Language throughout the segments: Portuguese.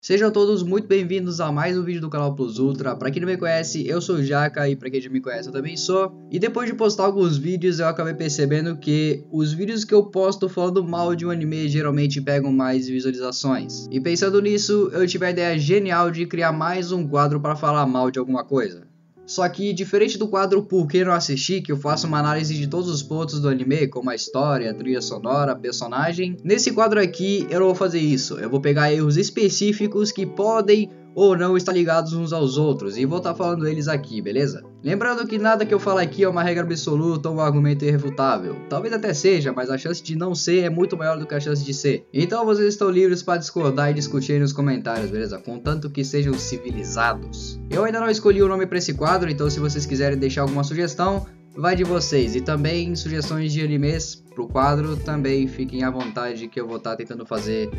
Sejam todos muito bem-vindos a mais um vídeo do canal Plus Ultra. Pra quem não me conhece, eu sou o Jaka e pra quem já me conhece eu também sou. E depois de postar alguns vídeos, eu acabei percebendo que os vídeos que eu posto falando mal de um anime geralmente pegam mais visualizações. E pensando nisso, eu tive a ideia genial de criar mais um quadro para falar mal de alguma coisa. Só que, diferente do quadro Por que não assistir, que eu faço uma análise de todos os pontos do anime, como a história, a trilha sonora, personagem, nesse quadro aqui eu não vou fazer isso. Eu vou pegar erros específicos que podem ou não estar ligados uns aos outros e vou estar falando eles aqui, beleza? Lembrando que nada que eu falo aqui é uma regra absoluta ou um argumento irrefutável. Talvez até seja, mas a chance de não ser é muito maior do que a chance de ser. Então vocês estão livres para discordar e discutir aí nos comentários, beleza? Contanto que sejam civilizados. Eu ainda não escolhi o nome para esse quadro, então se vocês quiserem deixar alguma sugestão, vai de vocês. E também sugestões de animes pro quadro, também fiquem à vontade que eu vou estar tentando fazer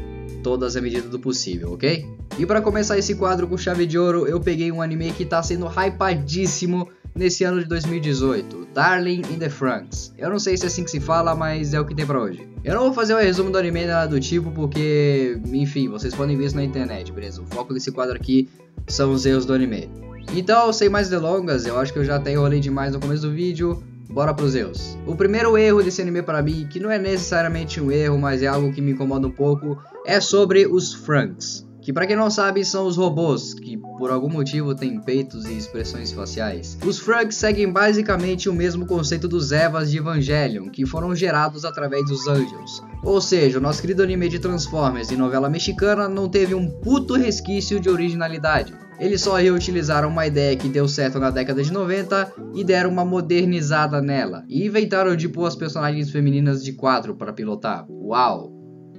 todas à medida do possível, ok? E para começar esse quadro com chave de ouro, eu peguei um anime que tá sendo hypadíssimo nesse ano de 2018, Darling in the Franxx. Eu não sei se é assim que se fala, mas é o que tem pra hoje. Eu não vou fazer um resumo do anime nada do tipo, porque, enfim, vocês podem ver isso na internet, beleza? O foco desse quadro aqui são os erros do anime. Então, sem mais delongas, eu acho que eu já até enrolei demais no começo do vídeo, bora pros erros. O primeiro erro desse anime para mim, que não é necessariamente um erro, mas é algo que me incomoda um pouco, é sobre os Franxx. Que pra quem não sabe são os robôs, que por algum motivo têm peitos e expressões faciais. Os Franxx seguem basicamente o mesmo conceito dos Evas de Evangelion, que foram gerados através dos Angels. Ou seja, o nosso querido anime de Transformers e novela mexicana não teve um puto resquício de originalidade. Eles só reutilizaram uma ideia que deu certo na década de 90 e deram uma modernizada nela. E inventaram de pôr as personagens femininas de 4 para pilotar. Uau!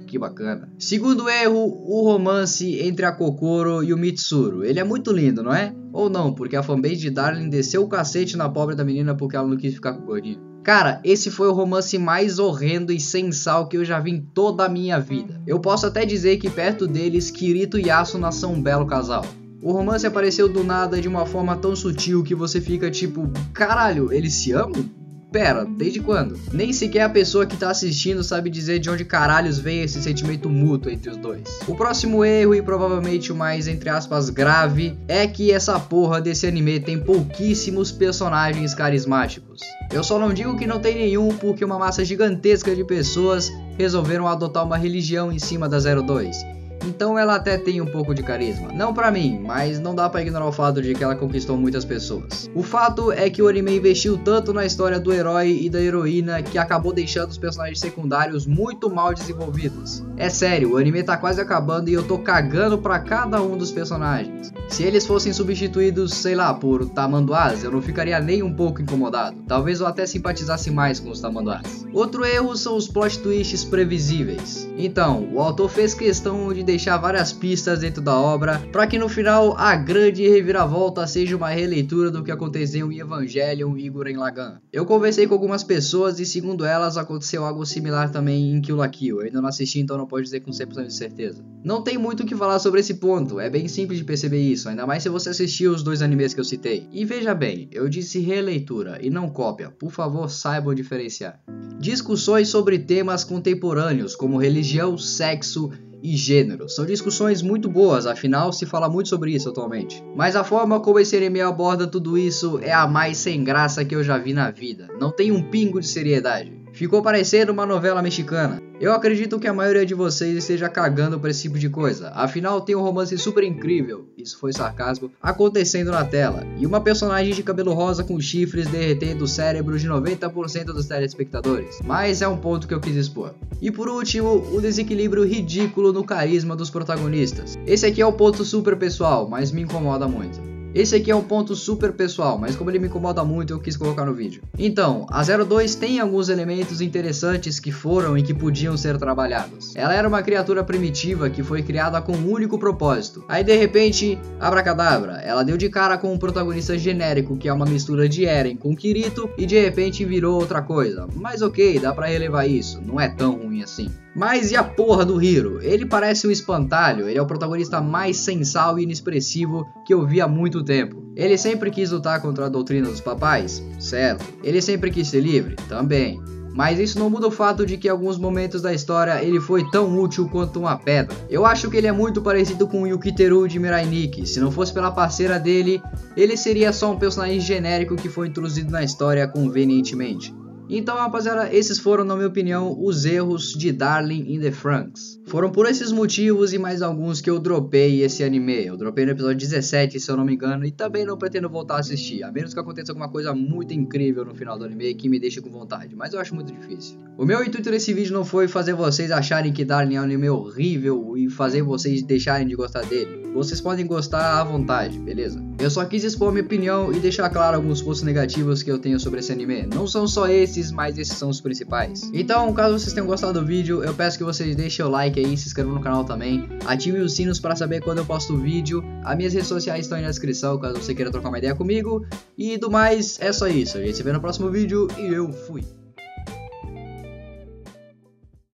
Que bacana. Segundo erro, o romance entre a Kokoro e o Mitsuru. Ele é muito lindo, não é? Ou não, porque a fanbase de Darling desceu o cacete na pobre da menina porque ela não quis ficar com o gordinho. Cara, esse foi o romance mais horrendo e sem sal que eu já vi em toda a minha vida. Eu posso até dizer que perto deles, Kirito e Asuna são um belo casal. O romance apareceu do nada de uma forma tão sutil que você fica tipo, caralho, eles se amam? Pera, desde quando? Nem sequer a pessoa que tá assistindo sabe dizer de onde caralhos vem esse sentimento mútuo entre os dois. O próximo erro, e provavelmente o mais entre aspas grave, é que essa porra desse anime tem pouquíssimos personagens carismáticos. Eu só não digo que não tem nenhum porque uma massa gigantesca de pessoas resolveram adotar uma religião em cima da 02. Então ela até tem um pouco de carisma. Não pra mim, mas não dá pra ignorar o fato de que ela conquistou muitas pessoas. O fato é que o anime investiu tanto na história do herói e da heroína que acabou deixando os personagens secundários muito mal desenvolvidos. É sério, o anime tá quase acabando e eu tô cagando pra cada um dos personagens. Se eles fossem substituídos, sei lá, por tamanduás, eu não ficaria nem um pouco incomodado. Talvez eu até simpatizasse mais com os tamanduás. Outro erro são os plot twists previsíveis. Então, o autor fez questão de deixar várias pistas dentro da obra, para que no final a grande reviravolta seja uma releitura do que aconteceu em Evangelion e Gurren Lagann. Eu conversei com algumas pessoas e segundo elas aconteceu algo similar também em Kill la Kill. Eu ainda não assisti, então não posso dizer com 100% de certeza. Não tem muito o que falar sobre esse ponto, é bem simples de perceber isso, ainda mais se você assistiu os dois animes que eu citei. E veja bem, eu disse releitura e não cópia, por favor saibam diferenciar. Discussões sobre temas contemporâneos como religião, sexo e gênero. São discussões muito boas, afinal se fala muito sobre isso atualmente. Mas a forma como esse anime aborda tudo isso é a mais sem graça que eu já vi na vida. Não tem um pingo de seriedade. Ficou parecendo uma novela mexicana. Eu acredito que a maioria de vocês esteja cagando pra esse tipo de coisa. Afinal tem um romance super incrível, isso foi sarcasmo, acontecendo na tela. E uma personagem de cabelo rosa com chifres derretendo o cérebro de 90% dos telespectadores. Mas é um ponto que eu quis expor. E por último, o desequilíbrio ridículo no carisma dos protagonistas. Esse aqui é o ponto super pessoal, mas me incomoda muito. Esse aqui é um ponto super pessoal, mas como ele me incomoda muito, eu quis colocar no vídeo. Então, a 02 tem alguns elementos interessantes que foram e que podiam ser trabalhados. Ela era uma criatura primitiva que foi criada com um único propósito. Aí de repente, abracadabra, ela deu de cara com um protagonista genérico que é uma mistura de Eren com Kirito e de repente virou outra coisa. Mas ok, dá pra relevar isso, não é tão ruim assim. Mas e a porra do Hiro? Ele parece um espantalho, ele é o protagonista mais sensal e inexpressivo que eu vi há muito tempo. Ele sempre quis lutar contra a doutrina dos papais? Certo. Ele sempre quis ser livre? Também. mas isso não muda o fato de que em alguns momentos da história ele foi tão útil quanto uma pedra. Eu acho que ele é muito parecido com o Yukiteru de Mirai Nikki. Se não fosse pela parceira dele, ele seria só um personagem genérico que foi introduzido na história convenientemente. Então, rapaziada, esses foram, na minha opinião, os erros de Darling in the Franxx. Foram por esses motivos e mais alguns que eu dropei esse anime. Eu dropei no episódio 17, se eu não me engano, e também não pretendo voltar a assistir, a menos que aconteça alguma coisa muito incrível no final do anime que me deixe com vontade, mas eu acho muito difícil. O meu intuito nesse vídeo não foi fazer vocês acharem que Darling é um anime horrível e fazer vocês deixarem de gostar dele. Vocês podem gostar à vontade, beleza? Eu só quis expor minha opinião e deixar claro alguns pontos negativos que eu tenho sobre esse anime. Não são só esses, mas esses são os principais. Então, caso vocês tenham gostado do vídeo, eu peço que vocês deixem o like aí, se inscrevam no canal também, ativem os sinos para saber quando eu posto o vídeo. As minhas redes sociais estão aí na descrição, caso você queira trocar uma ideia comigo. E do mais, é só isso. A gente se vê no próximo vídeo e eu fui.